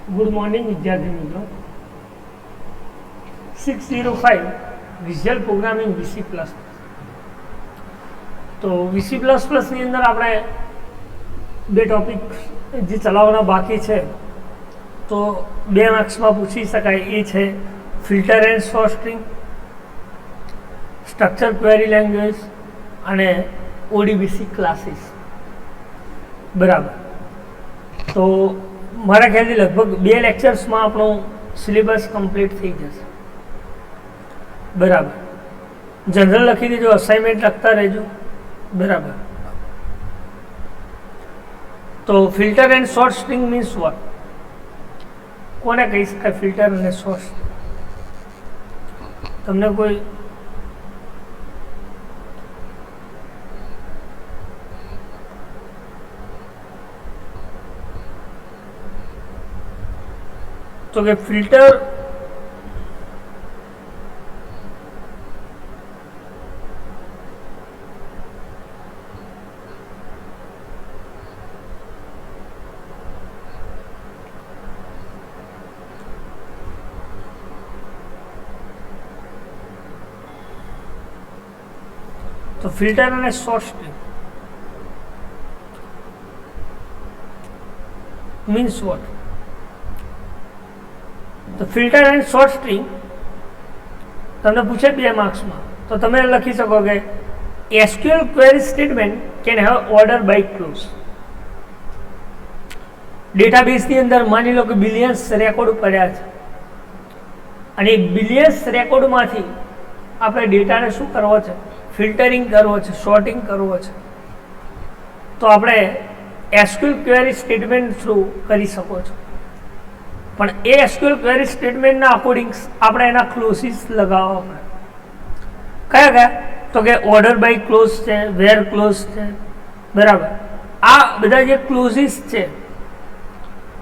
Good morning વિદ્યાર્થી મિત્રો. 605 visual programming VC plus. તો વીસી પ્લસ પ્લસની અંદર આપણે બે ટોપિક જે ચલાવવાના બાકી છે, તો 2 માર્ક્સમાં પૂછી શકાય એ છે filter and sorting, structure query language અને ઓડીબીસી ક્લાસીસ. બરાબર. તો મારા ખ્યાલથી લગભગ 2 લેક્ચર્સમાં આપણું સિલેબસ કમ્પ્લીટ થઈ જશે. બરાબર. જનરલ લખી દેજો, અસાઇનમેન્ટ લખતા રહેજો. બરાબર. તો filter and sort string means vote? કોને કહી શકાય ફિલ્ટર અને શોર્ટ? તમને કોઈ તો કે ફિલ્ટર તો ફિલ્ટર અને શોર્ટ સ્ટ્રિંગ મીન્સ વોટ? તો ફિલ્ટર એન્ડ શોર્ટ સ્ટ્રિંગ તમને પૂછે 2 માર્ક્સમાં, તો તમે લખી શકો કે SQL query statement can have order by clause. ડેટાબેઝની અંદર માની લો કે બિલિયન્સ રેકોર્ડ પડ્યા છે, અને બિલિયન્સ રેકોર્ડમાંથી આપણે ડેટાને શું કરવો છે? ફિલ્ટરિંગ કરવો છે, શોર્ટિંગ કરવો છે. તો આપણે એસક્યુએલ ક્વેરી સ્ટેટમેન્ટ થ્રુ કરી શકો છો. પણ એ એસક્યુએલ ક્વેરી સ્ટેટમેન્ટના અકોર્ડિંગ આપણે એના ક્લોઝિસ લગાવવા પડે. કયા કયા? તો કે ઓર્ડર બાય ક્લોઝ છે, વેર ક્લોઝ છે. બરાબર. આ બધા જે ક્લોઝિસ છે,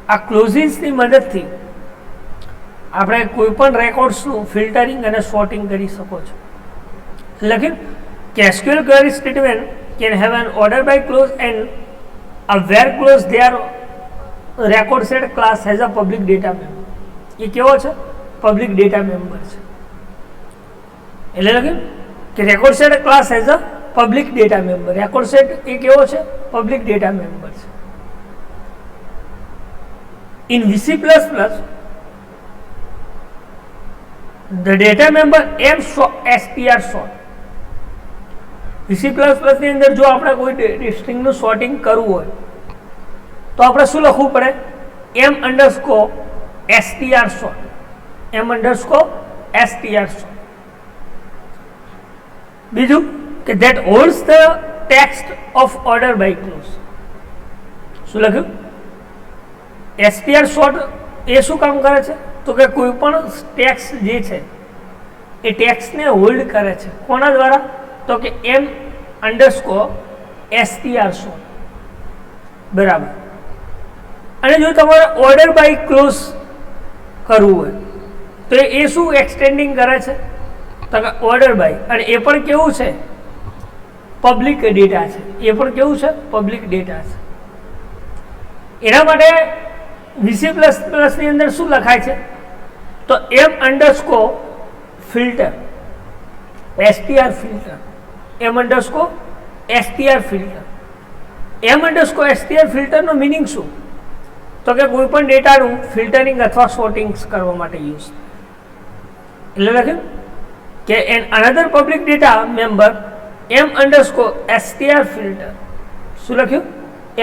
આ ક્લોઝિસની મદદથી આપણે કોઈ પણ રેકોર્ડ્સનું ફિલ્ટરિંગ અને શોર્ટિંગ કરી શકો છો. લખીને કે SQL query statement can have an order by clause and a where clause their record set class has a public data member. એ કેવો છે? પબ્લિક ડેટા મેમ્બર છે. એટલે લખ્યું કે record set class has a public data member. Record set એ કેવો છે? પબ્લિક ડેટા મેમ્બર છે. In VC plus plus the data member m str sort. VC plus પ્લસની અંદર જો આપણે કોઈ સ્ટ્રિંગનું શોર્ટિંગ કરવું હોય તો આપણે શું લખવું પડે? m underscore str sort. m underscore str sort. બીજું કે that holds the text of order by clause. શું લખ્યું? str sort એ શું કામ કરે છે? તો કે કોઈ પણ ટેક્સ્ટ જે છે એ ટેક્સ્ટને હોલ્ડ કરે છે. કોના દ્વારા? તો કે m અંડરસ્કોર str sort. બરાબર. અને જો તમારે ઓર્ડર બાય ક્લોઝ કરવું હોય તો એ શું એક્સટેન્ડિંગ કરે છે? તો કે ઓર્ડર બાય, અને એ પણ કેવું છે? પબ્લિક ડેટા છે. એ પણ કેવું છે? પબ્લિક ડેટા છે. એના માટે વીસી પ્લસ પ્લસની અંદર શું લખાય છે? તો m underscore filter str filter. m underscore str filter. m underscore str ફિલ્ટરનો મિનિંગ શું? તો કે કોઈ પણ ડેટાનું ફિલ્ટરિંગ અથવા શોર્ટિંગ કરવા માટે યુઝ. એટલે લખ્યું કે an another public data member m underscore str filter. શું લખ્યું?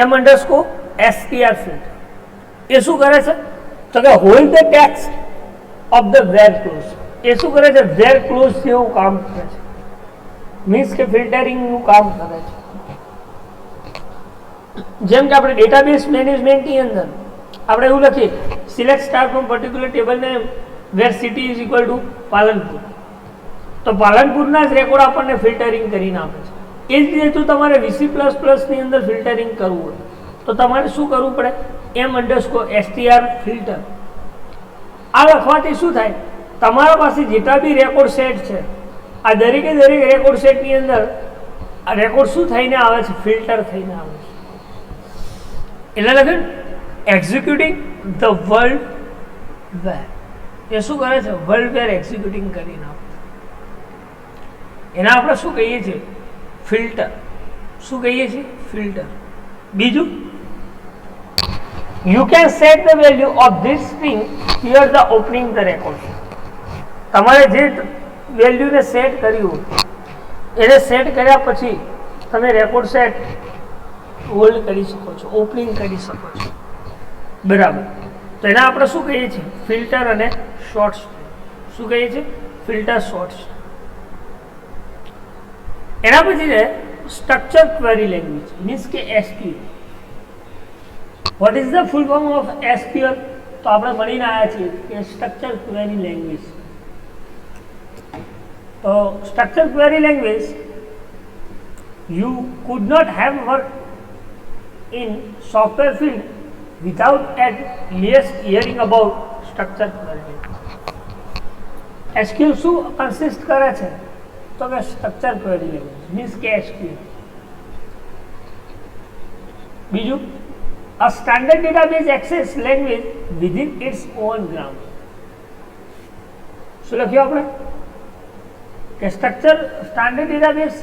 m underscore str filter. એ શું કરે છે? તો કે hold the text of the where clause. એ શું કરે છે? વેર ક્લોઝ જેવું કામ કરે છે. મીન્સ કે ફિલ્ટરિંગનું કામ કરે છે. જેમ કે આપણે ડેટાબેઝ મેનેજમેન્ટની અંદર આપણે એવું લખીએ select star from particular table name where city is equal to Palanpur. તો પાલનપુરના જ રેકોર્ડ આપણને ફિલ્ટરિંગ કરીને આપે છે. એ જ રીતે જો તમારે વીસી પ્લસ પ્લસની અંદર ફિલ્ટરિંગ કરવું હોય તો તમારે શું કરવું પડે? m underscore str filter. આ લખવાથી શું થાય? તમારા પાસે જેટલા બી રેકોર્ડ સેટ છે, આ દરેકે દરેક રેકોર્ડ સેટની અંદર આ રેકોર્ડ શું થઈને આવે છે? ફિલ્ટર થઈને આવે છે. એટલે લખે એક્ઝિક્યુટિંગ ધ વર્લ્ડ વેર. એ શું કરે છે? વર્લ્ડ વેર એક્ઝિક્યુટિંગ કરીને આપે. એના આપણે શું કહીએ છીએ? ફિલ્ટર. શું કહીએ છીએ? ફિલ્ટર. બીજું, you can set the value of this string here the opening the record. તમારે જે વેલ્યુને સેટ કર્યું એને સેટ કર્યા પછી તમે રેકોર્ડ સેટ હોલ્ડ કરી શકો છો, ઓપનિંગ કરી શકો છો. બરાબર. તો એના આપણે શું કહીએ છીએ? ફિલ્ટર અને શોર્ટ્સ. શું કહીએ છીએ? Filter, shorts. એના પછી છે સ્ટ્રક્ચર ક્વેરી લેંગ્વેજ, મીન્સ કે SQL. Vote is the full form of SQL? તો આપણે ભણીને આવ્યા છીએ કે સ્ટ્રક્ચર ક્વેરી લેંગ્વેજ. તો structure query language, you could not have worked in software field without at least hearing about structure query. SQL શું consist કરે છે? તો કે સ્ટ્રક્ચર ક્વેરી લેંગ્વેજ, મીન્સ કે SQL. બીજું, a standard database access language within its own grammar. શું લખ્યું આપણે? કે સ્ટ્રક્ચર સ્ટાન્ડર્ડ ડેટાબેઝ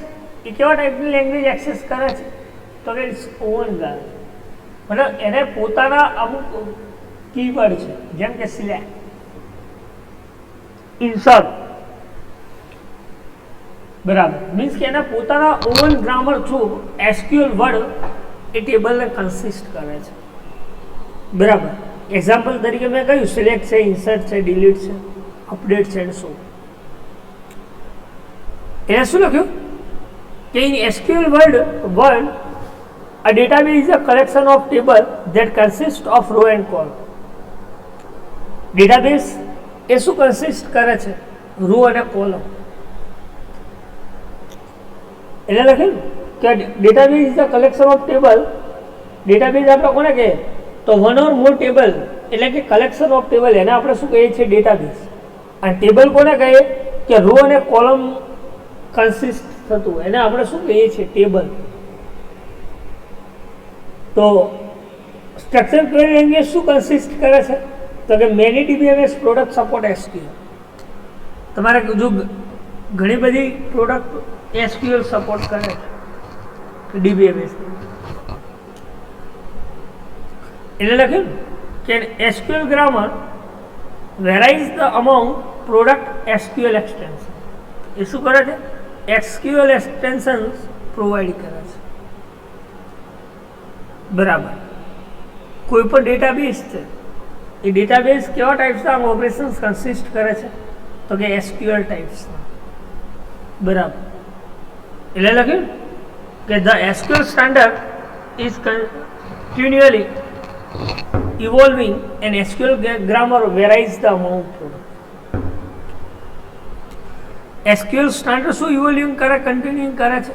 એ કેવા ટાઈપની લેંગ્વેજ એક્સેસ કરે છે? તો કે ઇટ્સ ઓન ગ્રામર. મતલબ એને પોતાના અમુક કીવર્ડ છે, જેમ કે સિલેક્ટ, ઇન્સર્ટ. બરાબર. મીન્સ કે એના પોતાના own grammar through SQL word એ ટેબલને કન્સિસ્ટ કરે છે. બરાબર. એક્ઝામ્પલ તરીકે મેં કહ્યું સિલેક્ટ છે, ઇન્સર્ટ છે, ડિલીટ છે, અપડેટ છે, એન્ડ સો. એને શું લખ્યું કે in SQL world, a database is a collection of tables that consist of row and column. Database એ શું કન્સિસ્ટ કરે છે? રો અને કોલમ. એને લખેલું કે database is a collection of table. Database આપણે કોને કહીએ? તો વન ઓર મોર ટેબલ, એટલે કે કલેક્શન ઓફ ટેબલ, એને આપણે શું કહીએ છીએ? ડેટાબેઝ. અને ટેબલ કોને કહીએ? કે રો અને કોલમ કન્સિસ્ટ થતું, એને આપણે શું કહીએ છીએ? ટેબલ. તો સ્ટ્રક્ચર ક્વેરી લેંગ્વેજ શું કન્સિસ્ટ કરે છે? તો કે many DBMS product support SQL. તમારે જો ઘણી બધી પ્રોડક્ટ એસક્યુએલ સપોર્ટ કરે છે ડીબીએમએસ. એટલે લખ્યું કે SQL grammar varies the amount product SQL extension. એ શું કરે છે? એસક્યુએલ એક્સટેન્શન્સ પ્રોવાઈડ કરે છે. બરાબર. કોઈ પણ ડેટાબેઝ છે, એ ડેટાબેઝ કેવા ટાઈપ્સના ઓપરેશન્સ કન્સિસ્ટ કરે છે? તો કે એસક્યુએલ ટાઈપ્સના. બરાબર. એટલે લખ્યું કે the SQL standard is continually evolving and SQL grammar varies the amount product. SQL standard શું ઇવોલ્યુંગ કરે, કન્ટિન્યુઇંગ કરે છે?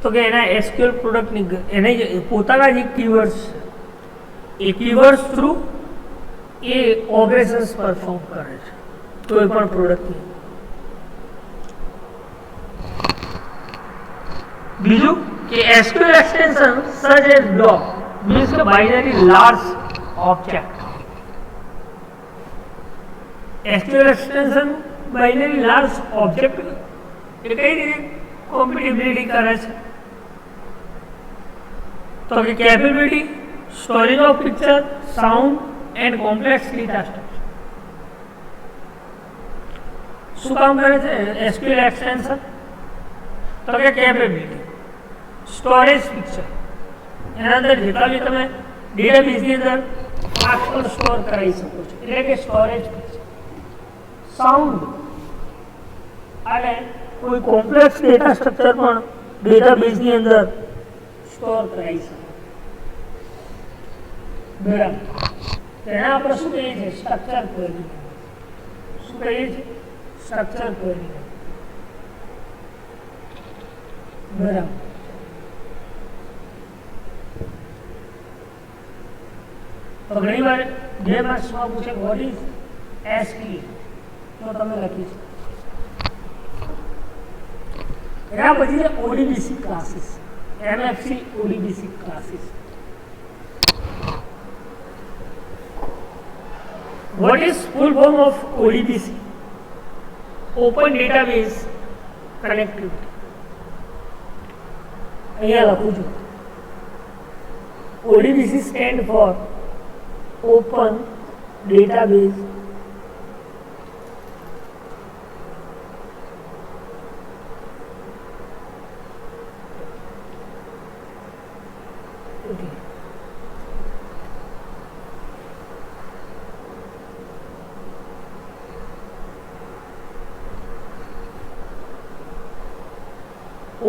તો કે એના એસક્યુએલ પ્રોડક્ટની એને પોતાના જે કીવર્ડ્સ છે એ કીવર્ડ્સ થ્રુ એ ઓપરેશન્સ પરફોર્મ કરે છે કોઈ પણ પ્રોડક્ટની. બીજું કે SQL extension such as blob, means કે binary large object. SQL extension binary large object એ કઈ રીતે કોમ્પેટિબિલિટી કરે છે? તો કે capability, storage of picture, sound and complex data structure. શું કામ કરે છે એસક્યુએલ એક્સટેન્શન? તો કે કેપેબિલિટી, સ્ટોરેજ પિક્ચર, એના અંદર જેટલા બી તમે ડેટાબેઝની અંદર ફાસ્ટ પર સ્ટોર કરાવી શકો છો, એટલે કે સ્ટોરેજ પિક્ચર, સાઉન્ડ અને કોઈ કોમ્પ્લેક્સ ડેટા સ્ટ્રક્ચર પણ ડેટાબેઝની અંદર સ્ટોર કરાવી શકો. બરાબર. તેના આપણે શું કહીએ છીએ? Structure query. શું કહીએ છીએ? Structure query. બરાબર. તો ઘણી વાર 2 માર્ક્સમાં પૂછે વોટ ઇઝ એસક્યુએલ, તો તમે લખી શકો. એના પછી છે ODBC classes, MFC ODBC classes. What is full form of ODBC? Open Database Connectivity. અહીંયા લખું છું. ODBC stand for Open Database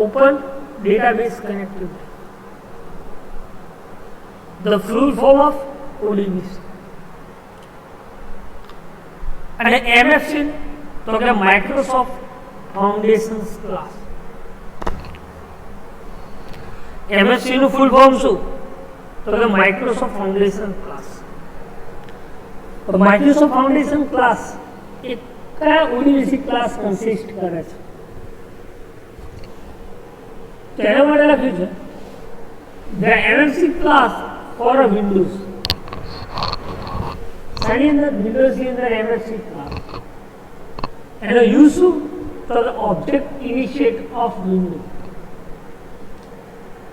Open Database Connectivity. The full form of ODBC. અને MFC તો કે માઇક્રોસોફ્ટ ફાઉન્ડેશન્સ ક્લાસ. MFC નું full form શું? તો કે માઇક્રોસોફ્ટ ફાઉન્ડેશન ક્લાસ. તો માઇક્રોસોફ્ટ ફાઉન્ડેશન ક્લાસ એ કયા ODBC ક્લાસ કન્સિસ્ટ કરે છે? તેના માટે લખ્યું છે the MFC class for a Windows. શાની અંદર? વિન્ડોઝ ની અંદર MFC ક્લાસ. એનો યુઝ શું? તો object initiate of window.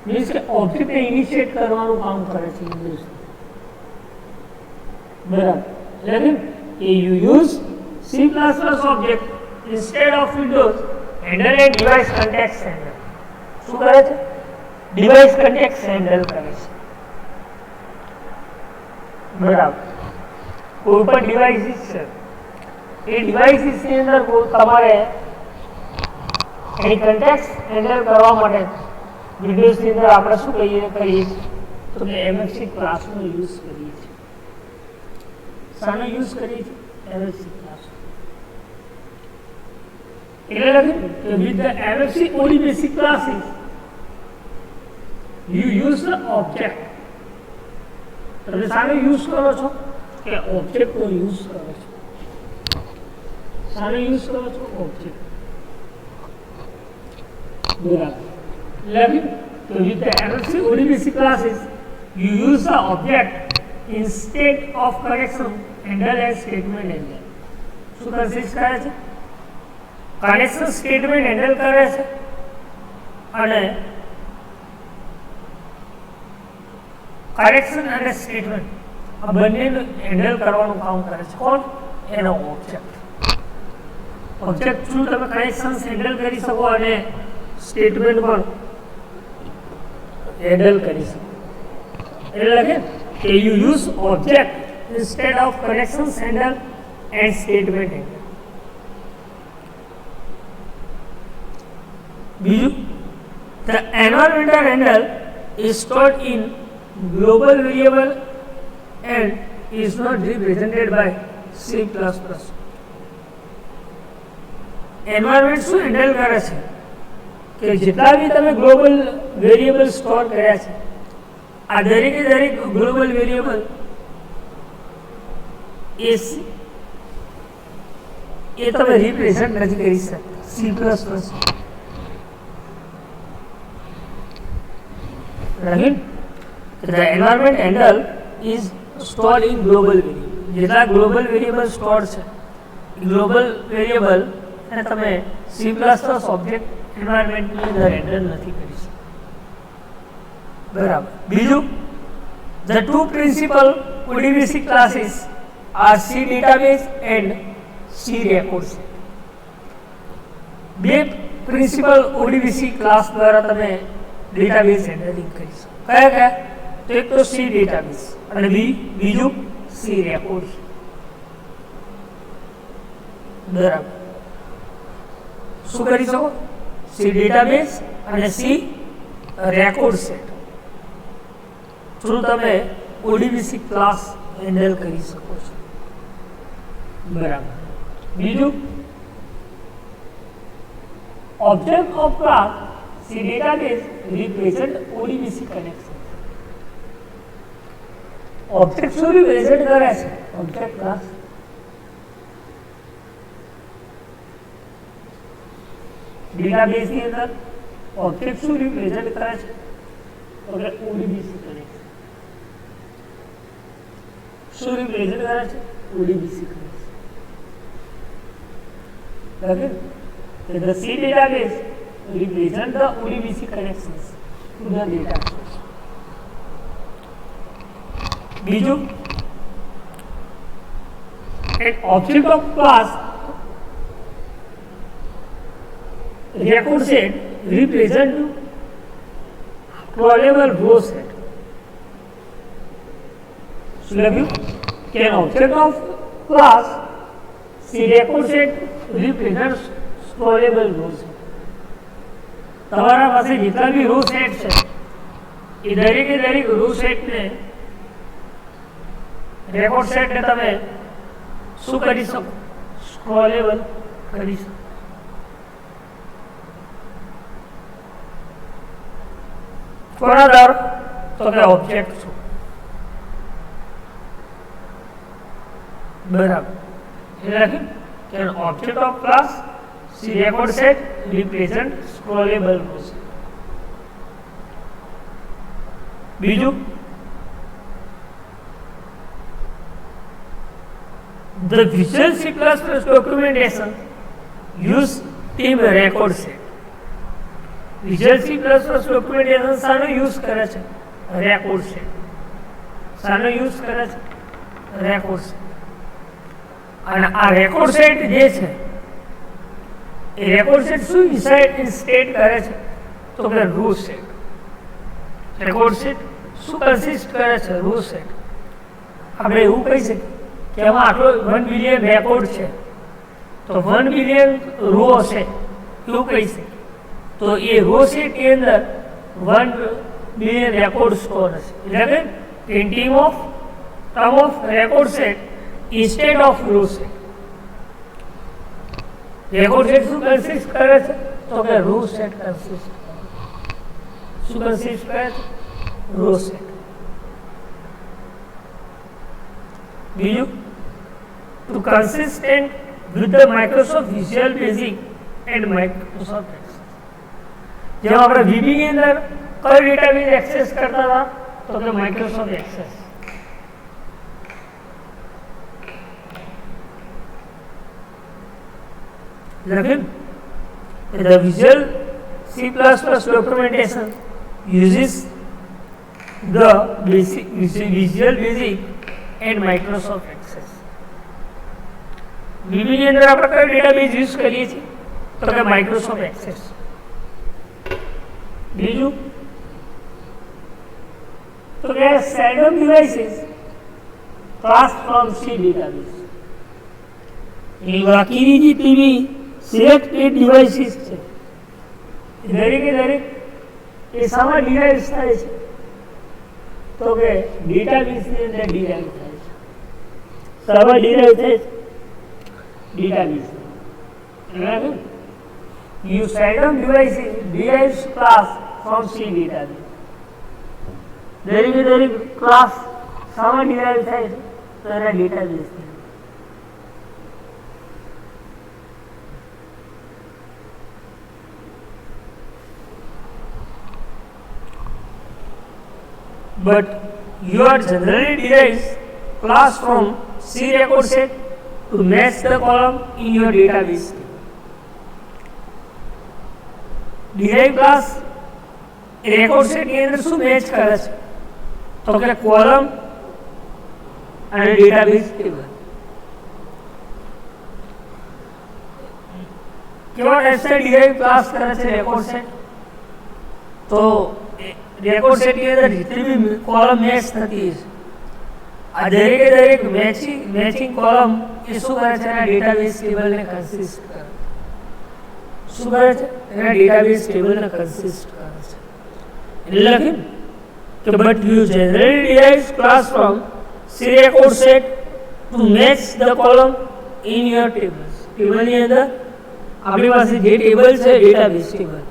Means કે ઓબ્જેક્ટને ઇનિશિએટ કરવાનું કામ કરે છે વિન્ડોઝ. બરાબર. એટલે કે you use C++ object instead of Windows handle and device context handle. શું કરે છે? ડિવાઇસ કન્ટેક્ટ હેન્ડલ કરે છે. બરાબર. કોઈ પણ ડિવાઇસીસ છે એ ડિવાઇસીસની અંદર તમારે એની કન્ટેક્ટ હેન્ડલ કરવા માટે વિન્ડોઝની અંદર આપણે શું કરીએ છીએ તો કે MFC ક્લાસનો યુઝ કરીએ છીએ. શાનો યુઝ કરીએ છીએ? MFC class. એટલે લખ્યું કે with the MFC ODBC classes you use the object. તમે શાનો યુઝ કરો છો? કે ઓબ્જેક્ટનો યુઝ કરો છો. શાનો યુઝ કરો છો? ઓબ્જેક્ટ. બરાબર. લખ્યું તો with the MFC ODBC classes you use the object instead of connection handle and statement handle. શું કન્સિસ્ટ કરે છે? કનેક્શન સ્ટેટમેન્ટ હેન્ડલ કરે છે અને કરેક્શન અને સ્ટેટમેન્ટ આ બંનેનું હેન્ડલ કરવાનું કામ કરે છે. કોણ? એનો ઓબ્જેક્ટ. ઓબ્જેક્ટ થ્રુ તમે કનેક્શન્સ હેન્ડલ કરી શકો અને સ્ટેટમેન્ટ પણ હેન્ડલ કરી શકો. એટલે લખે કે you use object instead of connections handle and statement handle. બીજું, the environmental handle is stored in global variable and is not represented by C++. Environment શું હેન્ડલ કરે છે કે જેટલા બી તમે ગ્લોબલ વેરિયેબલ સ્ટોર કર્યા છે આ દરેકે દરેક ગ્લોબલ વેરિયેબલ એ તમે રિપ્રેઝન્ટ નથી કરી શકતા C++. Right? The environment handle is stored in global variable. જેટલા ગ્લોબલ વેરિયેબલ સ્ટોર છે ગ્લોબલ વેરિયેબલ અને તમે C++ ઓબ્જેક્ટ એન્વાયરમેન્ટની અંદર હેન્ડલ નથી કરી શકતા. બરાબર. બીજું, the two principal ODBC classes are C database and C records. બે પ્રિન્સિપલ ODBC ક્લાસ દ્વારા તમે ડેટાબેઝ હેન્ડલિંગ કરી શકો. કયા કયા? તો એક તો સી ડેટાબેઝ અને બીજું સી રેકોર્ડ. બરાબર. શું કરી શકો? સી ડેટાબેઝ અને સી રેકોર્ડ સેટ થ્રુ તમે ODBC ક્લાસ હેન્ડલ કરી શકો છો. બરાબર. બીજું, object of class C database represent ODBC connection. Object શું represent કરે છે? Object class. Database ની અંદર object શું represent કરે છે? તો કે ODBC connection. શું represent કરે છે? ODBC કરે છે. Okay? So the C database represent the ODBC connections to the data source. બીજું, an object of class record set represent scrollable row set. શું લખ્યું કે an object of class C record set represents scrollable row set. તમારા પાસે જેટલા બી row set છે એ દરેક row સેટને રેકોર્ડ સેટને તમે શું કરી શકો? સ્ક્રોલેબલ કરી શકો. કોના દ્વારા? તો કે ઓબ્જેક્ટ શું? બરાબર. એટલે લખ્યું કે object of class C record set represent scrollable rows. બીજું, the Visual C++ documentation use team record set. Visual C++ documentation શાનો યુઝ કરે છે? Record set. શાનો યુઝ કરે છે? Record set. અને આ રેકોર્ડ સેટ જે છે એ રેકોર્ડ સેટ શું ઇન્સ્ટેટ કરે છે? તો કે રો સેટ. રેકોર્ડ સેટ શું કન્સિસ્ટ કરે છે? Row set. આપણે એવું કહી શકીએ કે એમાં આટલો 1 બિલિયન રેકોર્ડ છે તો 1 બિલિયન રો હશે એવું કહી શકીએ. તો એ રો સેટની અંદર 1 બિલિયન રેકોર્ડ સ્ટોર હશે. એટલે કે in term of record set instead of row set. Record set શું કન્સિસ્ટ કરે છે? તો કે રો સેટ કન્સિસ્ટ કરે. શું કન્સિસ્ટ કરે છે? Row set. બીજું, to consistent with the Microsoft Visual Basic and Microsoft Access. જેમ આપણે VB ની અંદર કયો ડેટાબેઝ એક્સેસ કરતા હતા? તો કે માઇક્રોસોફ્ટ એક્સેસ. લખ્યું the Visual C++ documentation uses the Visual Basic and Microsoft Access. VB ની અંદર આપણે કયો ડેટાબેઝ યુઝ કરીએ છીએ? તો કે માઇક્રોસોફ્ટ એક્સેસ. બીજું, તો કે સેડમ devices class from C database. એ બાકીની જેટલી સિલેક્ટેડ ડિવાઇસીસ છે દરેક એ શામાં ડિરાઇવ થાય છે? તો કે ડેટાબેઝની અંદર ડિરાઇવ થાય છે. શામાં ડિરાઇવ થાય છે? Database. You seldom derives class from C database. દરેક ક્લાસ શામાં ડિરાઇવ થાય છે? તો એના database. But you are generally derives class from C record set to match the column in your database. Derive class record set ની અંદર શું match કરે છે? તો કે કોલમ અને ડેટાબેઝ ટેબલ. કેવા ટાઈપના derive ક્લાસ કરે છે રેકોર્ડ સેટ? તો રેકોર્ડ સેટની અંદર જેટલી બી કોલમ મેચ થતી છે આ દરેક મેચિંગ કોલમ એ શું કરે છે? એના ડેટાબેઝ ટેબલને કન્સિસ્ટ કરે. શું કરે છે? એના ડેટાબેઝ ટેબલને કન્સિસ્ટ કરે છે. એટલે લખ્યું કે but you generally derives class from C record set to match the column in your tables. ટેબલની અંદર આપણી પાસે જે ટેબલ છે ડેટાબેઝ ટેબલ,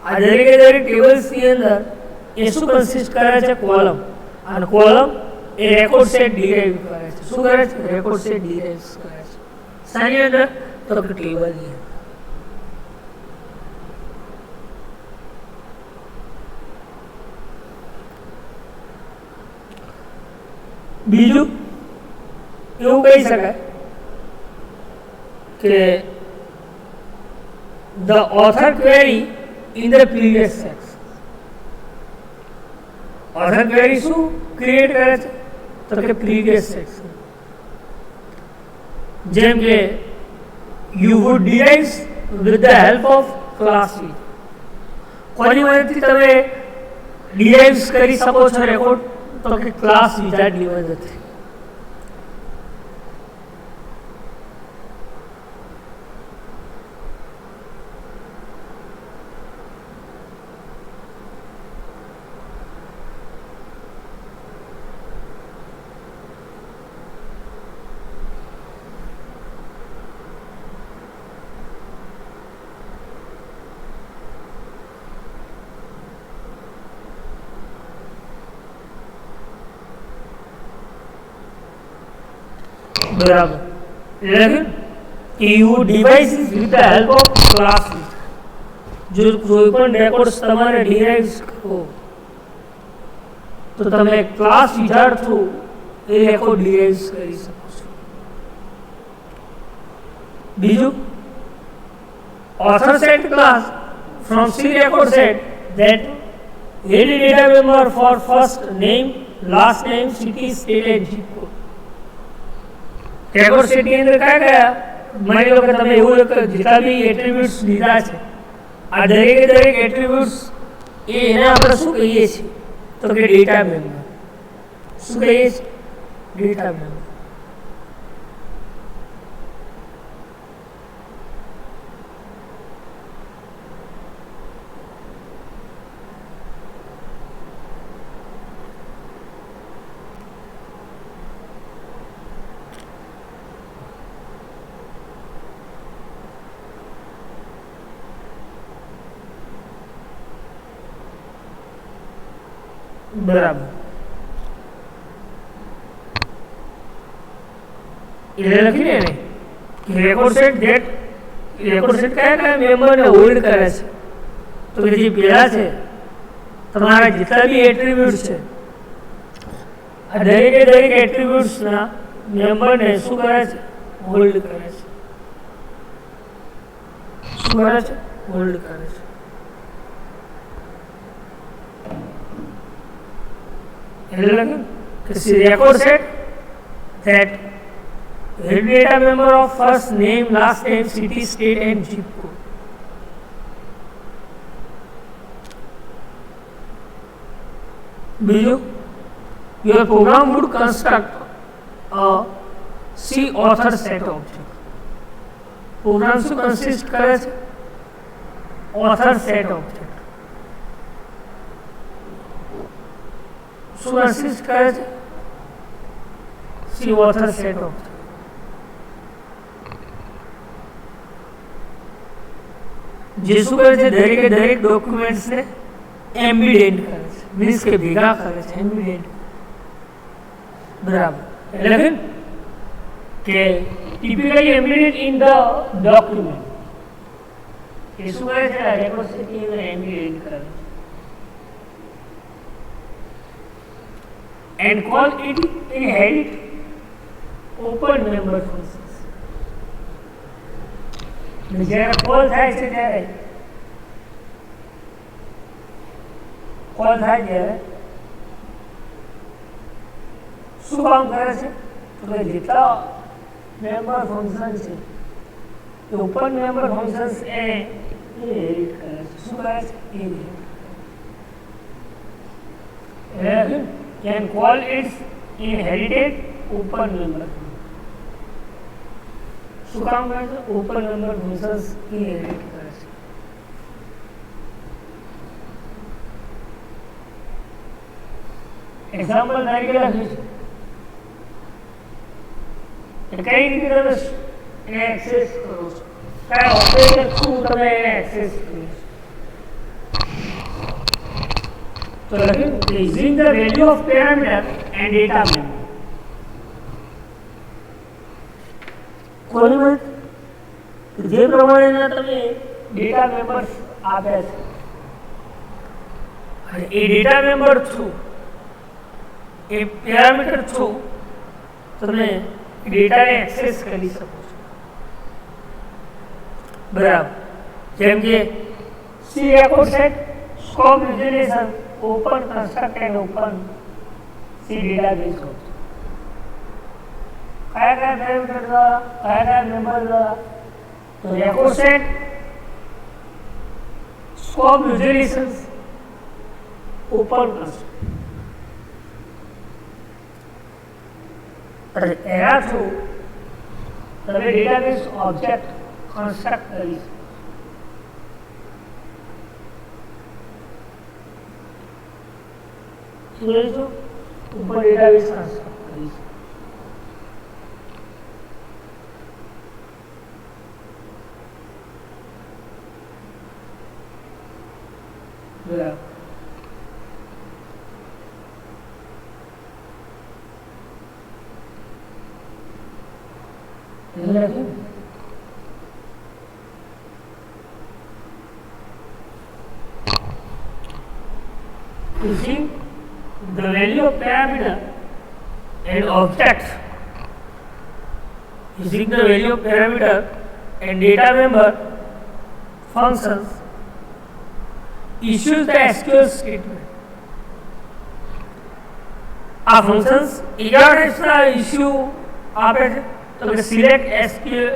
આ દરેક ટેબલ્સની અંદર એ શું કન્સિસ્ટ કરે છે? કોલમ. અને કોલમ એ રેકોર્ડ સેટ ડિરાઇવ કરે છે. શું કરે છે? રેકોર્ડ સેટ ડિરાઇવ કરે છે. શાની અંદર? તો કે ટેબલની અંદર. બીજું એવું કહી શકાય કે the author query in the previous section. author query શું ક્રિએટ કરે છે તો કે previous section. જેમ કે you would derive with the help of class with. કોની મદદથી તમે ડિરાઇવ કરી શકો છો રેકોર્ડ તો કે ક્લાસ વિઝાર્ડની મદદથી. બરાબર. એટલે you device with the help of class. જો કોઈ પણ રેકોર્ડ્સ તમારે ડિરાઇવ કરો તો તમે ક્લાસ વિઝાર્ડ થ્રુ એ રેકોર્ડ ડિરાઇવ કરી શકો છો. બીજું, author set class from C record set that any data member for first name, last name, city, state and zip code. Record સેટની અંદર કયા માની લો કે તમે એવું જેટલા બી એટ્રીબ્યુટ્સ લીધા છે આ દરેક એટ્રીબ્યુટ્સ એને આપણે શું કહીએ છીએ તો કે ડેટા મેમ્બર. શું કહીએ છીએ? Data member. બરાબર. એટલે લખીને ને રેકોર્ડ સેટ કયા મેમ્બરને હોલ્ડ કરે છે તો કે જે પેલા છે તમારા જેટલા બી એટ્રીબ્યુટ્સ છે આ દરેક એટ્રીબ્યુટ્સના મેમ્બરને શું કરે છે? હોલ્ડ કરે છે. શું કરે છે? હોલ્ડ કરે છે. Record set that every data member of first name, last name, city, state and zip code. બીજું, your program would construct a C author set object. Program શું કન્સિસ્ટ કરે છે? author set object. શું consist કરે છે? C author set of. જે શું કરે છે? દરેક ડોક્યુમેન્ટ્સને એમ્બિડેન્ટ કરે છે, મીન્સ કે ભેગા કરે છે. એમ્બિડેન્ટ. બરાબર. એટલે કે ટિપિકલી એમ્બિડેન્ટ ઇન ધ ડોક્યુમેન્ટ. એ શું કરે છે? રેકોર્ડ સેટની અંદર એમ્બિડેન્ટ કરે છે. And call it inherit open member functions. જ્યારે કોલ થાય છે ત્યારે શું કામ કરે છે તો કે જેટલા મેમ્બર ફંક્શન છે એ ઓપન મેમ્બર ફંક્શન્સ એને ઇનહેરિટ કરે છે. શું કરે છે? Inherit. Can call its inherited open member. શું કામ કરે છે? ઓપન મેમ્બર ફંક્શન્સ ઇનહેરિટ કરે છે. એક્ઝામ્પલ તરીકે લખીશું કે કઈ રીતે તમે એને એક્સેસ કરો છો, કયા ઓપરેટર થ્રુ તમે એને એક્સેસ કરો છો. તો લખ્યું using the value of parameter and data member. કોની મદદ? જે પ્રમાણેના તમે ડેટા મેમ્બર્સ આપ્યા છે અને એ ડેટા મેમ્બર થ્રુ એ પેરામીટર થ્રુ તમે ડેટાને એક્સેસ કરી શકો છો. બરાબર. જેમ કે C record set, scope visualisation, open construct and open C database. કયા પેરામીટર દ્વારા, કયા મેમ્બર દ્વારા? તો record set, scope visualisation, open construct. એના થ્રુ તમે ડેટાબેઝ ઓબ્જેક્ટ કન્સ્ટ્રક્ટ કરી શકો. શું લઈશું? ઉપર ડેટાબેઝ કન્સ્ટ્રક્ટ કરી શકો. બરાબર. Using the value of parameter and object, using the value of parameter and data member functions, issues the SQL statement. આ ફંક્શન્સ એવા ટાઈપ્સના ઇશ્યુ આપે છે. તો કે સિલેક્ટ એસક્યુએલ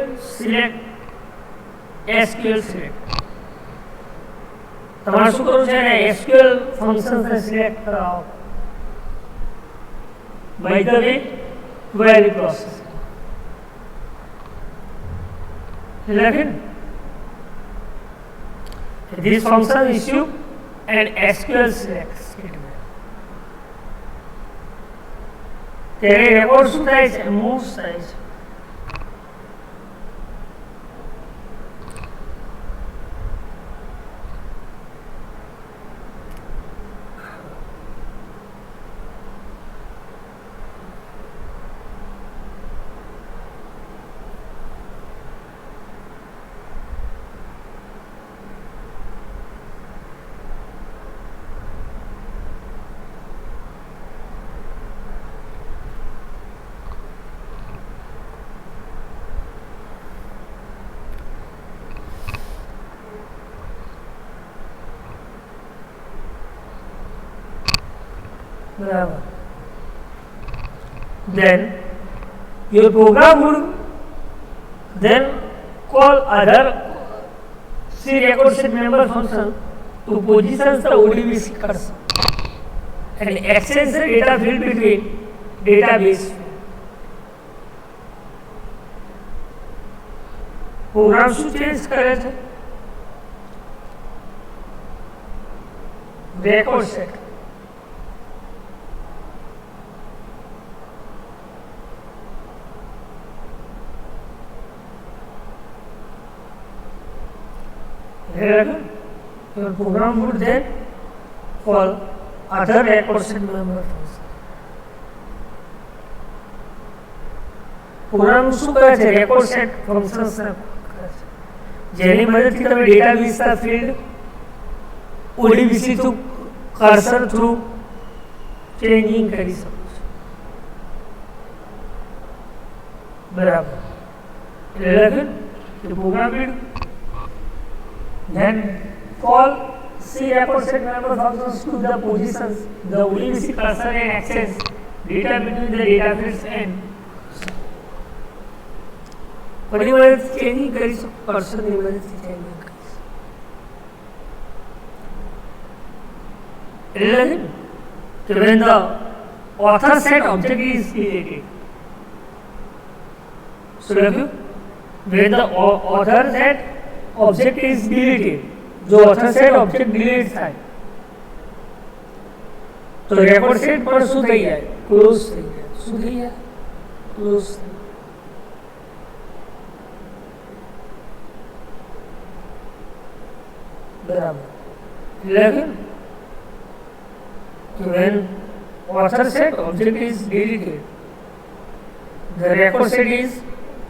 સિલેક્ટ. તમારે શું કરવું છે ને, એસક્યુએલ ફંક્શન્સને સિલેક્ટ કરાવો by the way query process. લખીને this function issue and SQL select statement. ત્યારે રેકોર્ડ શું થાય છે? મૂવ્સ થાય છે. Beraber. Then your program would then call other C record set member function to position the ODBC cursor and access the data field between database. Program શું change કરે છે? Record set. Your program would then call other record set member function. Program શું કરે છે? Record set functions કરે છે, જેની મદદથી તમે ડેટાબેઝના field ODBC through cursor through changing કરી શકો છો. બરાબર. એટલે લખ્યું કે program then call C record set member functions to the positions the ODBC cursor and access data between the data fields and બધી મદદથી ચેન્જિંગ કરી શકો. કર્સરની મદદથી ચેન્જિંગ કરી શકો. એટલે કે when the author set object is deleted. So when the author set object is deleted, जो author set object delete થાય તો record set પણ શું થઈ જાય? ક્લોઝ થઈ જાય. શું થઈ જાય? ક્લોઝ થઈ જાય. બરાબર. એટલે when author set object is deleted, the record set is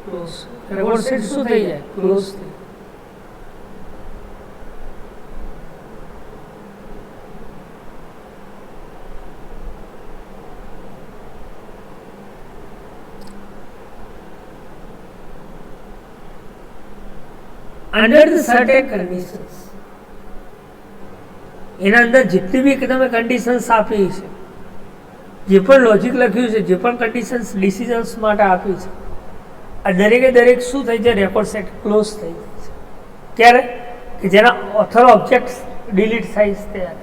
closed. Record set શું થઈ જાય? ક્લોઝ થઈ જાય. Under the certain conditions. એના અંદર જેટલી બી તમે કન્ડિશન્સ આપી છે, જે પણ લોજિક લખ્યું છે, જે પણ કન્ડિશન્સ ડિસિઝન્સ માટે આપી છે, આ દરેકે દરેક શું થઈ જાય? રેકોર્ડ સેટ ક્લોઝ થઈ જાય છે. ક્યારે? કે જેના ઓથર ઓબ્જેક્ટ ડિલીટ થાય છે ત્યારે.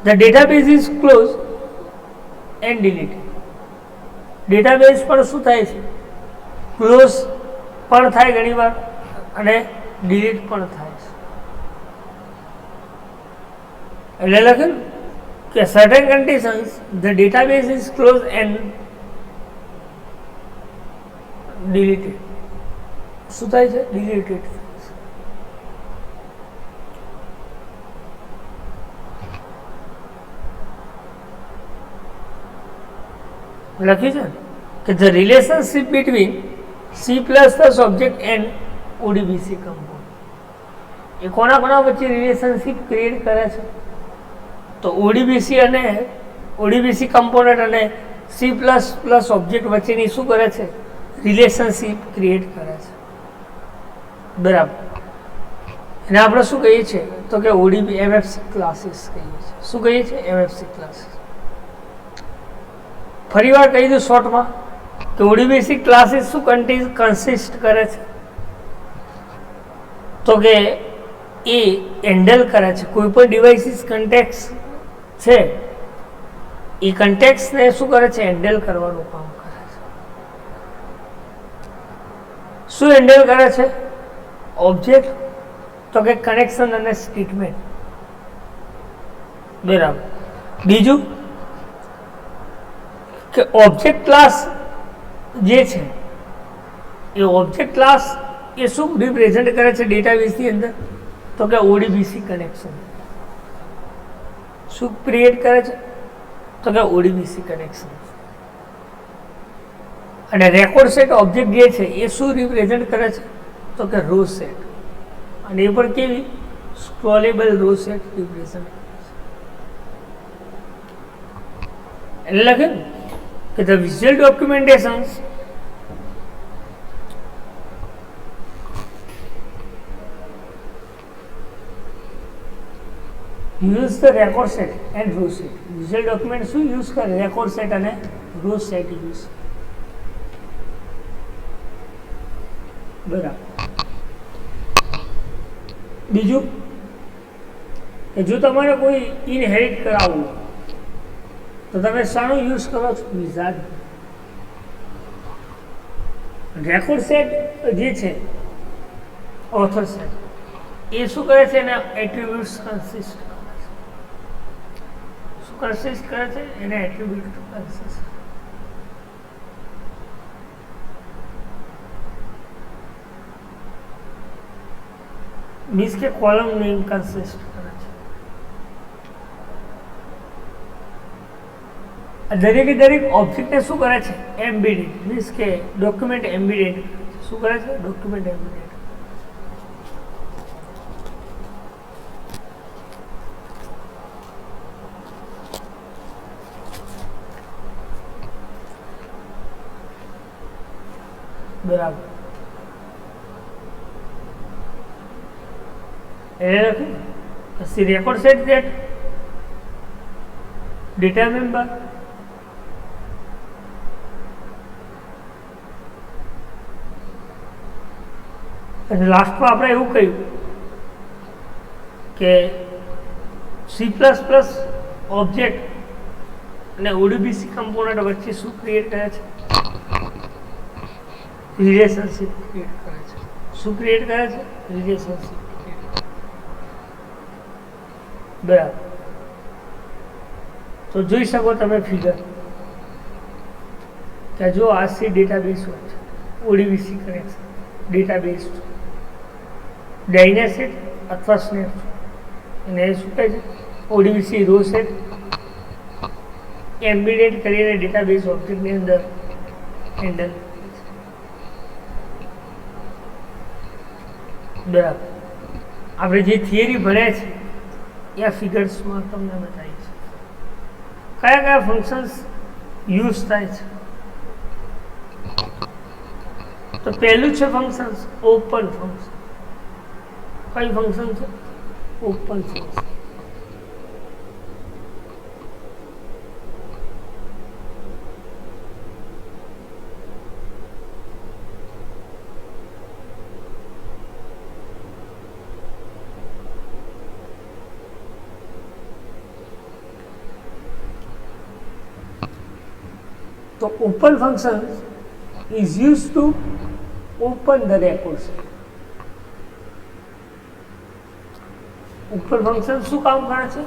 The database is closed and deleted. Database પણ શું થાય છે? ક્લોઝ પણ થાય ઘણી વાર અને ડિલીટ પણ થાય છે. એટલે લખ્યું કે certain conditions the database is close and deleted. શું થાય છે? ડિલીટેડ. લખ્યું છે કે the relationship between C plus plus object and ODBC component. એ કોના કોના વચ્ચે રિલેશનશિપ ક્રિએટ કરે છે? તો ઓડીબીસી કમ્પોનન્ટ અને સી પ્લસ પ્લસ ઓબ્જેક્ટ વચ્ચેની શું કરે છે? રિલેશનશિપ ક્રિએટ કરે છે. બરાબર. એને આપણે શું કહીએ છીએ? તો કે ઓડીબી એમએફસી ક્લાસીસ કહીએ છીએ. શું કહીએ છીએ? એમએફસી ક્લાસીસ. ફરી વાર કહી દઉં શોર્ટમાં કે ઓડીબીસી ક્લાસીસ શું કન્સિસ્ટ કરે છે? તો કે એ હેન્ડલ કરે છે કોઈ પણ ડિવાઇસીસ કન્ટેક્સ છે, એ કન્ટેક્સને શું કરે છે? હેન્ડલ કરવાનું કામ કરે છે. શું હેન્ડલ કરે છે? ઓબ્જેક્ટ, તો કે કનેક્શન અને સ્ટેટમેન્ટ. બરાબર. બીજું કે ઓબ્જેક્ટ ક્લાસ જે છે એ ઓબ્જેક્ટ ક્લાસ એ શું રિપ્રેઝેન્ટ કરે છે ડેટાબેઝની અંદર? તો કે ઓડીબીસી કનેક્શન. શું ક્રિએટ કરે છે? તો કે ઓડીબીસી કનેક્શન. અને રેકોર્ડ સેટ ઓબ્જેક્ટ જે છે એ શું રિપ્રેઝેન્ટ કરે છે? તો કે રો સેટ. અને એ પણ કેવી? સ્ક્રોલેબલ રો સેટ રિપ્રેઝેન્ટ કરે છે. એટલે લખે કે the visual documentations use the record set and row set. Visual document શું યુઝ કરે? રેકોર્ડ સેટ અને રો સેટ યુઝ. બરાબર. બીજું કે જો તમારે કોઈ ઇનહેરિટ કરાવવું તો તમે શાનો યુઝ કરો છો? વિઝાર્ડ. રેકોર્ડ સેટ જે છે ઓથર સેટ એ શું કરે છે? એના એટ્રીબ્યુટ્સ કન્સિસ્ટ કરે છે. શું કન્સિસ્ટ કરે છે? એના એટ્રીબ્યુટ કન્સિસ્ટ. મીન્સ કે કોલમ નેમ કન્સિસ્ટ કરે છે. દરેકે દરેક ઓબ્જેક્ટને શું કરે છે? એમ્બેડેડ. મીન્સ કે ડોક્યુમેન્ટ એમ્બેડેડ. શું કરે છે? Document embedded. બરાબર. એને લખ્યું record set that data member લાસ્ટમાં આપણે એવું કહ્યું કે સી પ્લસ પ્લસ ઓબ્જેક્ટ અને ઓડીબીસી કમ્પોનન્ટ વચ્ચે શું ક્રિએટ કરે છે? રિલેશનશિપ ક્રિએટ કરે છે. શું ક્રિએટ કરે છે? રિલેશનશિપ. બરાબર. તો જોઈ શકો તમે ફિગર કે જો આ સી ડેટાબેઝ હોય છે, ઓડીબીસી કનેક્શન ડેટાબેઝ ડાયનેસેટ અથવા સ્નેપ, અને એ શું કહે છે? ઓડીબીસી રો સેટ એમ્બેડેડ કરીને ડેટાબેઝ ઓબ્જેક્ટની અંદર હેન્ડલ. બરાબર. આપણે જે થિયરી ભણ્યા છે એ આ ફિગર્સમાં તમને બતાવી છે. કયા કયા ફંક્શન્સ યુઝ થાય છે તો પહેલું છે ફંક્શન ઓપન ફંક્શન. કઈ ફંક્શન છે? Open function. તો open function is used to open the record set. open function શું કામ કરે છે?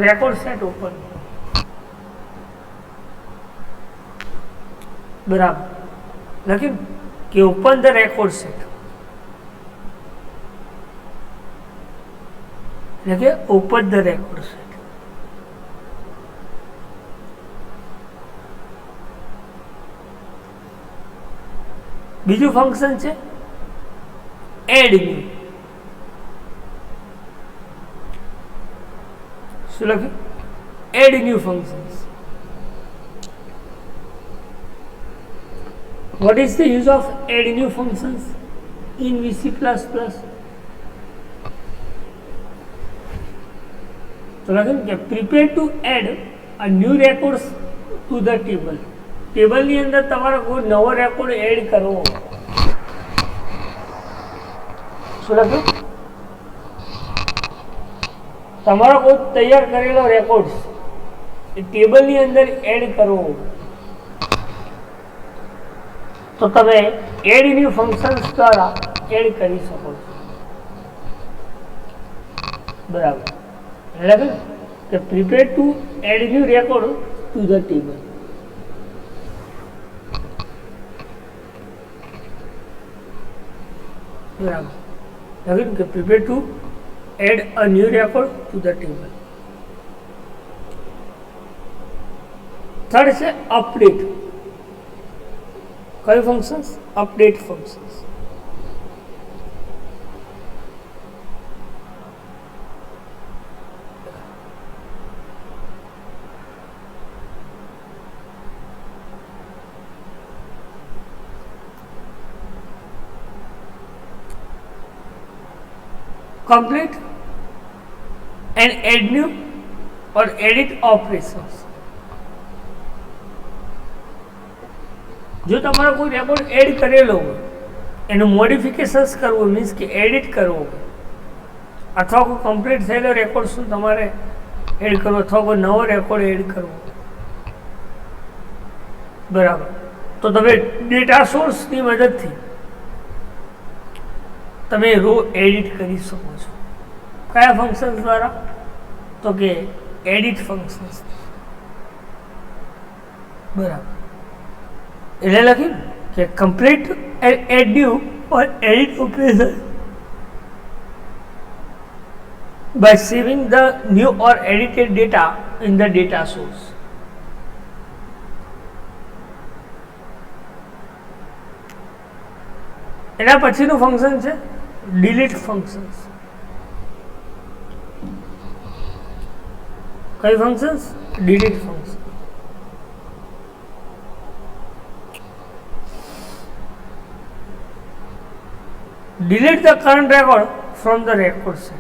Record set open. બરાબર લખ્યું કે ઓપન ધ રેકોર્ડ સેટ એટલે કે ઓપન ધ રેકોર્ડ સેટ. બીજું ફંક્શન છે એડ ન્યુ. શું લખ્યું? Add new functions. What is the use of add new functions in VC++? તો લખ્યું કે prepare to add a new records to the table. ટેબલની અંદર તમારે કોઈ નવો રેકોર્ડ એડ કરવો. શું લખ્યું? તમારો કોઈ તૈયાર કરેલો રેકોર્ડ એ ટેબલની અંદર એડ કરવો તો તમે એડ ન્યુ ફંક્શન્સ દ્વારા એડ કરી શકો છો. બરાબર એટલે કે prepare to add new record to the table. બરાબર લખ્યું કે prepare to add a new record to the table. Third છે અપડેટ. કયું functions? Update functions. complete and add new or edit operations. જો તમારો કોઈ રેકોર્ડ એડ કરેલો હોય એનું મોડિફિકેશન્સ કરવું મીન્સ કે એડિટ કરવું અથવા કોઈ કમ્પ્લીટ થયેલો રેકોર્ડ શું તમારે એડ કરવો અથવા કોઈ નવો રેકોર્ડ એડ કરવો. બરાબર તો તમે ડેટા સોર્સની મદદથી તમે રો એડિટ કરી શકો છો. કયા ફંક્શન દ્વારા? તો કે એડિટ ફંક્શન્સ. બરાબર એટલે લખ્યું કે complete and add new or edit operation by saving the new or edited data in the data source. એના પછીનું ફંક્શન છે delete functions. કઈ functions? delete functions. delete the current record from the record set.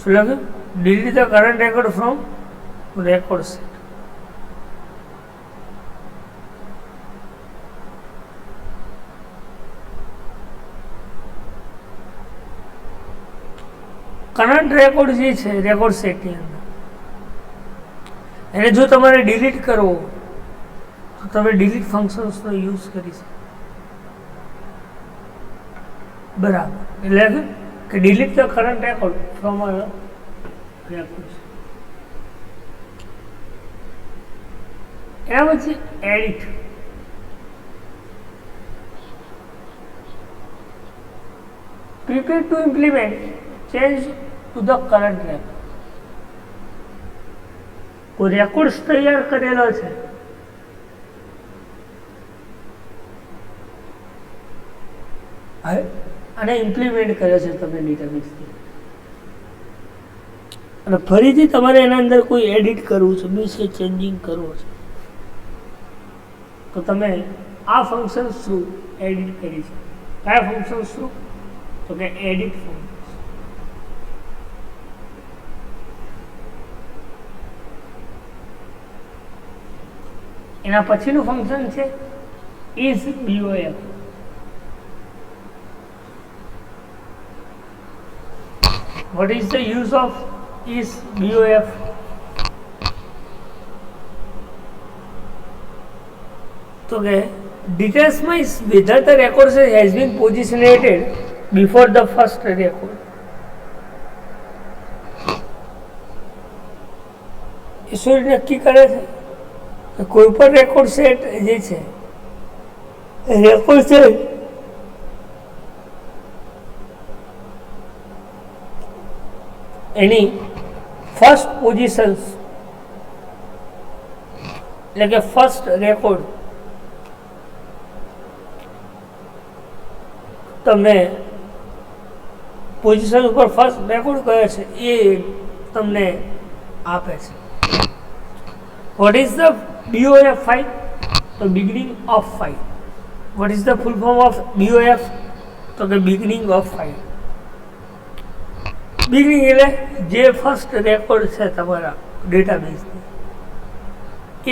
So delete the current record from record set. Current record જે છે record સેટની અંદર એને જો તમારે ડિલીટ કરવો તો તમે ડિલીટ ફંક્શન્સનો યુઝ કરી શકો. બરાબર એટલે કે delete the current record from a record. એના પછી edit. Prepare to implement change to the current record. કોઈ રેકોર્ડ્સ તૈયાર કરેલો છે અને ઇમ્પ્લિમેન્ટ કર્યો છે તમે ડેટાબેઝથી, અને ફરીથી તમારે એના અંદર કોઈ એડિટ કરવું છે, મીન્સ કે ચેન્જિંગ કરવું છે, તો તમે આ ફંક્શન થ્રુ એડિટ કરી છે. કયા ફંક્શન થ્રુ? તો કે એડિટ ફંક્શન. એના પછીનું ફંક્શન છે is BOF. What is the use of is BOF? So determines whether the record has been positioned before the first record. એ શું નક્કી કરે છે કે કોઈ પણ રેકોર્ડ સેટ જે છે રેકોર્ડ સેટ એની ફર્સ્ટ પોઝિશન્સ એટલે કે ફર્સ્ટ રેકોર્ડ તમને પોઝિશન ઉપર ફર્સ્ટ રેકોર્ડ કયો છે એ તમને આપે છે. What is the BOF file? તો beginning of file. What is the full form of BOF? તો કે બિગનિંગ ઓફ ફાઇલ. બિગનિંગ એટલે જે ફર્સ્ટ રેકોર્ડ છે તમારા ડેટાબેઝની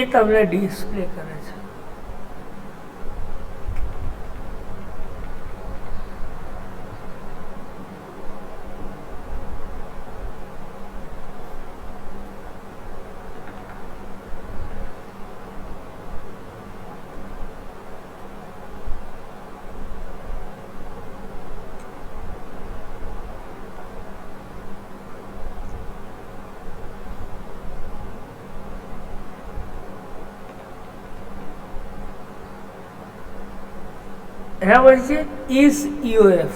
એ તમને ડિસ્પ્લે કરે છે. એના પછી છે is EOF.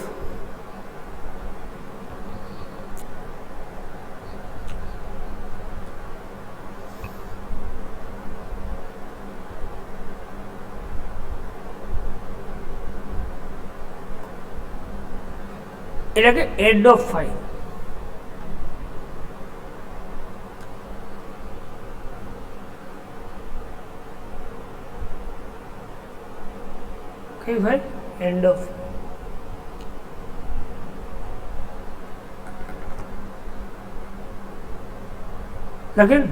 એટલે કે એન્ડ ઓફ ફાઇલ. કઈ ફાઇલ? End of. લખેલ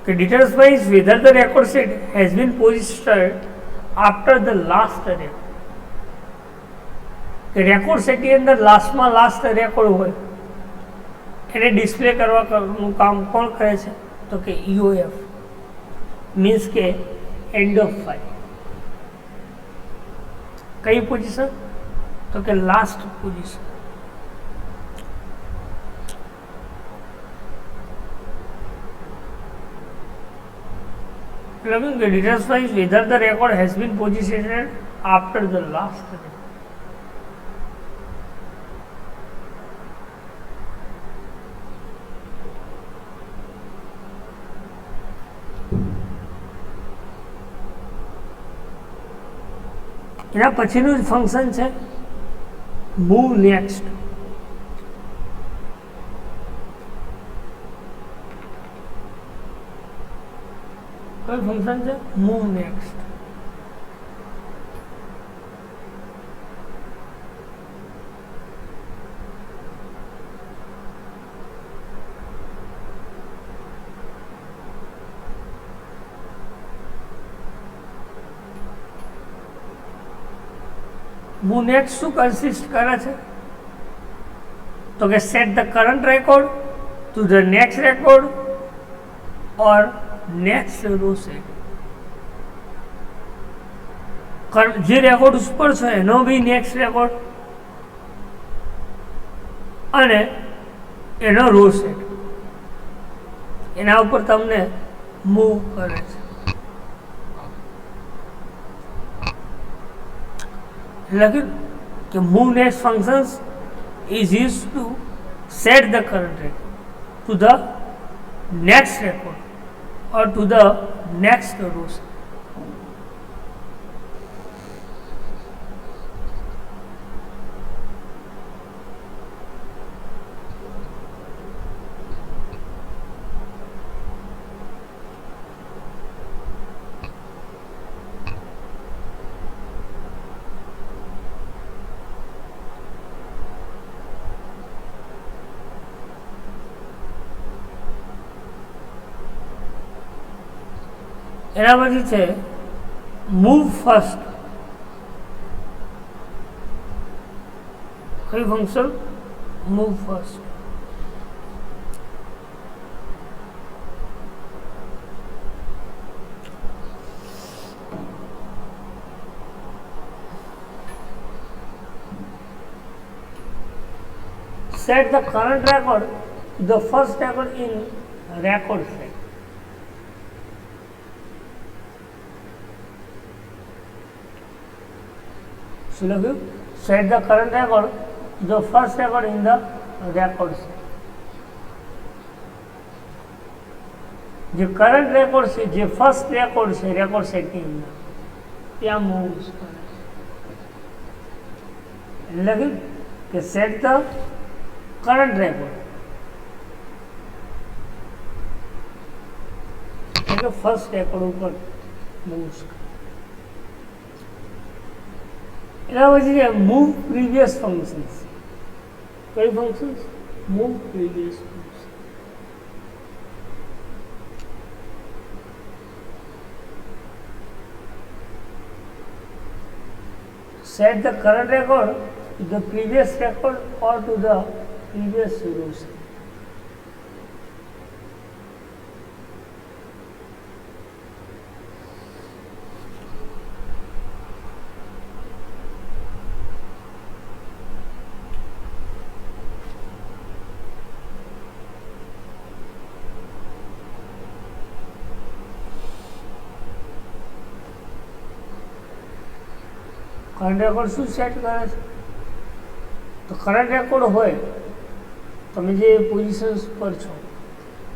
કે details wise whether the record set has been positioned after the last record. કે રેકોર્ડ સેટની અંદર લાસ્ટમાં લાસ્ટ રેકોર્ડ હોય એને ડિસ્પ્લે કરવાનું કામ કોણ કરે છે? તો કે EOF, મીન્સ કે એન્ડ ઓફ ફાઇલ. કઈ પોઝિશન? તો કે લાસ્ટ પોઝિશન. લખ્યું કે details wise whether the record has been positioned after the last record. એના પછીનું જ ફંક્શન છે મૂવ નેક્સ્ટ. કયું ફંક્શન છે? Move next. મૂવ નેક્સ્ટ શું કન્સિસ્ટ કરે છે? તો કે set the current record to the next record or next row set. જે રેકોર્ડ ઉપર છે એનો બી નેક્સ્ટ રેકોર્ડ અને એનો રો સેટ એના ઉપર તમને મૂવ કરે છે. લખ્યું કે move next functions is used to set the current record to the next record or to the next row. એના પછી છે મૂવ ફર્સ્ટ. કઈ function? Move first. Set the current record to the first record in record set. શું લખ્યું? Set the current record to the first record in the record set. જે current record છે, જે first record છે record સેટની અંદર, ત્યાં move કરે. એટલે લખ્યું કે સેટ ધ કરંટ રેકોર્ડ, એટલે ફર્સ્ટ રેકોર્ડ ઉપર મૂવ કરે. એના પછી છે મૂવ પ્રીવિયસ ફંક્શન્સ. કઈ functions? Move previous function. Set the current record to the previous record or to the previous rows. Current record શું સેટ કરે છે? તો કરંટ રેકોર્ડ હોય, તમે જે પોઝિશન્સ પર છો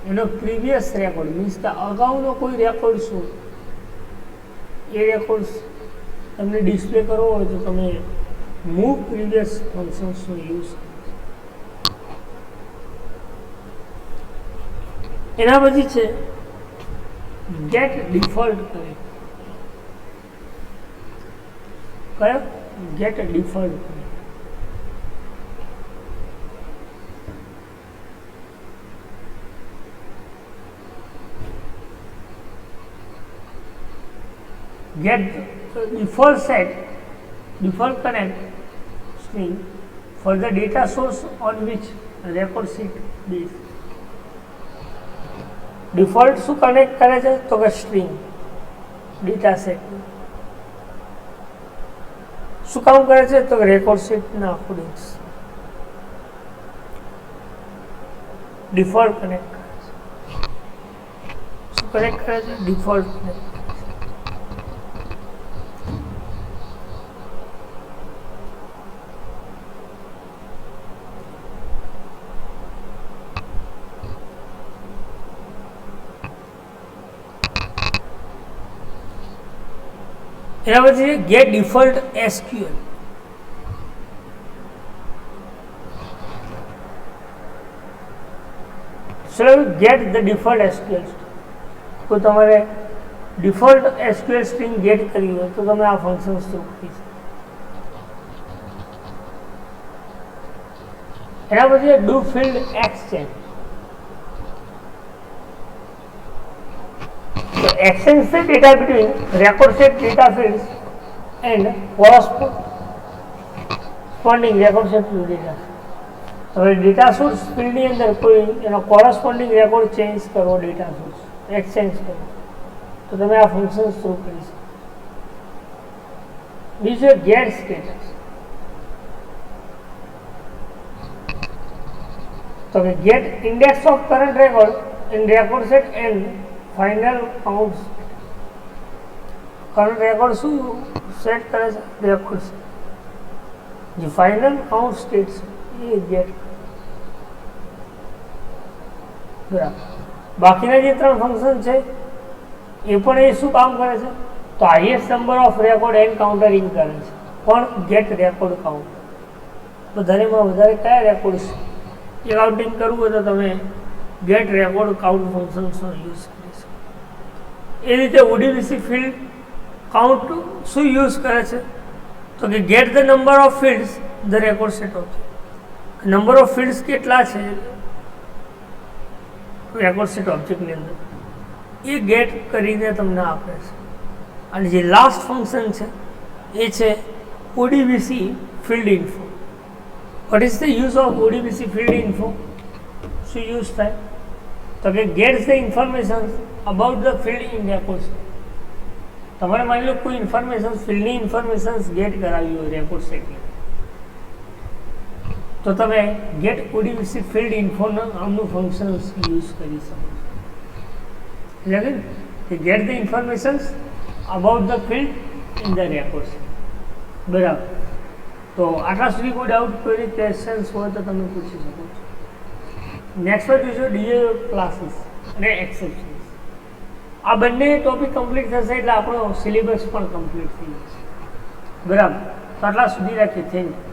એનો પ્રીવિયસ રેકોર્ડ, મીન્સ કે અગાઉનો કોઈ રેકોર્ડ શું, એ રેકોર્ડ તમને ડિસ્પ્લે કરવો હોય તો તમે મૂવ પ્રીવિયસ ફંક્શન્સનો યુઝ કરો. એના પછી છે ગેટ ડિફોલ્ટ કરે. કયો? ગેટ ડિફોલ્ટ કરે. Get default set, default connect string for the data source on which record sheet is. Default શું કનેક્ટ કરે છે? તો કે સ્ટ્રિંગ ડેટા સેટ. શું કામ કરે છે? તો રેકોર્ડ સેટના અકોર્ડિંગ ડિફોલ્ટ કનેક્ટ કરે છે. શું કનેક્ટ કરે છે? Default connect. એના પછી ગેટ ડિફોલ્ટ એસક્યુએલ. ચલો ગેટ ધ ડિફોલ્ટ એસક્યુએલ. તો તમારે ડિફોલ્ટ એસક્યુએલ સ્ટ્રિંગ ગેટ કરવી હોય તો તમે આ ફંક્શન થ્રુ કરી શકો. એના પછી do field exchange. Exchange the data between record set data fields and corresponding record set data. હવે ડેટા સોર્સ ફિલ્ડની અંદર કોઈ એનો કોરસ્પોન્ડિંગ રેકોર્ડ ચેન્જ કરવો, ડેટા સોર્સ એક્સચેન્જ કરવો, તો તમે આ ફંક્શન થ્રુ કરી શકો. બીજું ગેટ સ્ટેટસ. તો કે get index of current record in record set and final count. Current record શું સેટ કરે છે? રેકોર્ડ છે. જે ફાઇનલ કાઉન્ટ સ્ટેટ છે એ ગેટ. બરાબર. બાકીના જે ત્રણ ફંક્શન છે એ પણ એ શું કામ કરે છે? તો highest number of record and countering કરે છે. પણ ગેટ રેકોર્ડ કાઉન્ટ. વધારેમાં વધારે કયા રેકોર્ડ છે એ કાઉન્ટિંગ કરવું હોય તો તમે ગેટ રેકોર્ડ કાઉન્ટ ફંક્શન્સનો યુઝ કરી શકો. એ રીતે ઓડીબીસી ફિલ્ડ કાઉન્ટ શું યુઝ કરે છે? તો કે get the number of fields the record set object. Number of fields કેટલા છે રેકોર્ડ સેટ ઓબ્જેક્ટની અંદર એ ગેટ કરીને તમને આપે છે. અને જે લાસ્ટ ફંક્શન છે એ છે ODBC field info. What is the use of ODBC field info? શું યુઝ થાય? તો કે gets the information about the field in record. તમારે માની લો કોઈ ઇન્ફોર્મેશન, ફિલ્ડની ઇન્ફોર્મેશન ગેટ કરાવી હોય રેકોર્ડ સેટની, તો તમે ગેટ ઓડીબીસી ફિલ્ડ ઇન્ફોનું આમનું ફંક્શન યુઝ કરી શકો છો. એટલે કે get the information about the field in the record. બરાબર. તો આટલા સુધી કોઈ ડાઉટ, કોઈ ક્વેશ્ચન્સ હોય તો તમે પૂછી શકો છો. નેક્સ્ટ પર જોઈશું ડીએ ક્લાસીસ અને એક્સેપ્શન્સ. આ બંને ટોપિક કમ્પ્લીટ થશે એટલે આપણો સિલેબસ પણ કમ્પ્લીટ થઈ જશે. બરાબર. તો આટલા સુધી રાખીએ. Thank you.